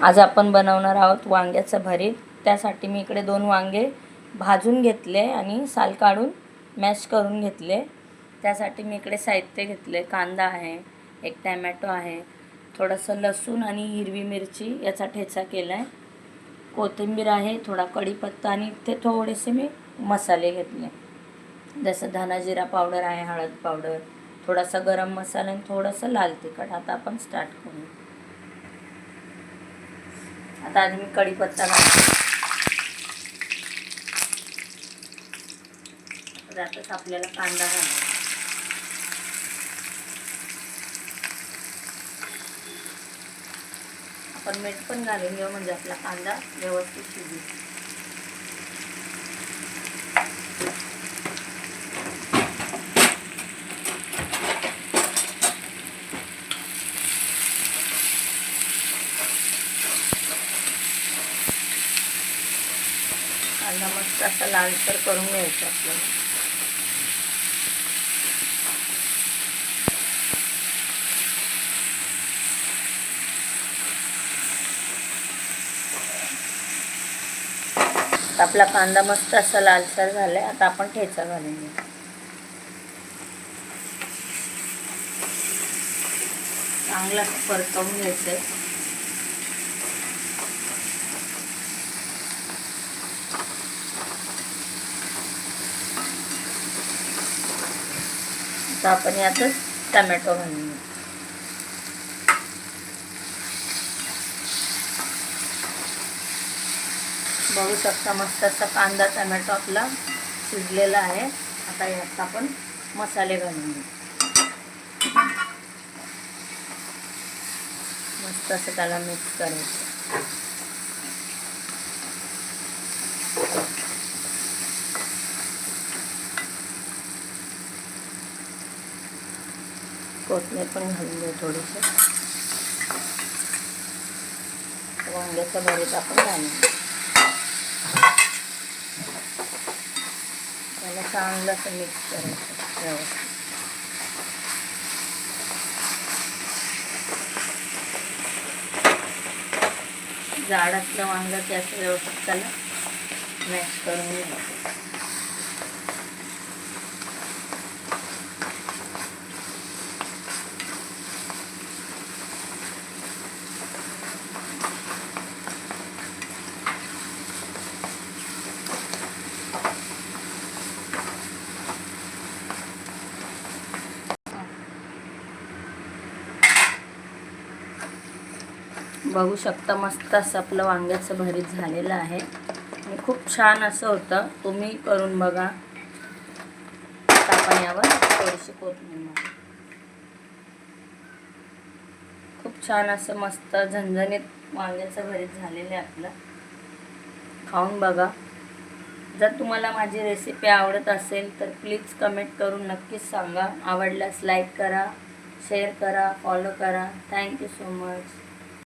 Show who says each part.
Speaker 1: आज आपण बनवणार आहोत वांग्याचं भरीत। त्यासाठी मी इकडे 2 वांगे भाजून घेतले आणि साल काढून मॅश करून घेतले। त्यासाठी मी इकडे साहित्य घेतले, कांदा आहे, एक टोमॅटो आहे, थोडंसं लसूण आणि हिरवी मिरची याचा ठेचा केलाय, कोथिंबीर आहे, थोडा कढीपत्ता आणि ते थोडेसे मी मसाले घेतले, जसं धना जिरा पावडर आहे, हळद पावडर, थोडासा गरम मसाला आणि थोडंसं लाल तिखट। आता आपण स्टार्ट करू। आता आधी मी कढीपत्ता घालते, त्यातच आपल्याला कांदा घालायचा। आपण मीठ पण घालून घेऊ म्हणजे आपला कांदा व्यवस्थित शिजेल। कांदा मस्त असा लालसर करून घ्यायचा आपल्याला। आपला कांदा मस्त असा लालसर झालाय। आता आपण ठेचा घालून घेऊ। चांगला परतवून घ्यायचं। आता आपण यातच टोमॅटो घालून घेऊ। बघू शकता मस्त असा कांदा टोमॅटो आपला शिजलेला आहे। आता यात आपण मसाले घालून घेऊ। मस्त असं त्याला मिक्स करायचं। कोथिंबीर पण घालून घेऊ थोडीशी। वांग्याचं भरीत आपण घालून त्याला चांगलं असं मिक्स करायचं व्यवस्थित। जाड असलं वांगं की असं व्यवस्थित त्याला मॅश करून घ्यायचं। बघू शकता मस्त असं आपलं वांग्याचं भरीत झालेलं आहे आणि खूप छान असं होतं। तुम्ही करून बघा। आपण यावर थोडीशी कोथिंबीर, खूप छान असं मस्त झणझणीत वांग्याचं भरीत झालेलं आहे आपलं। खाऊन बघा। जर तुम्हाला माझी रेसिपी आवडत असेल तर प्लीज कमेंट करून नक्कीच सांगा। आवडल्यास लाईक करा, शेअर करा, फॉलो करा। Thank you so much.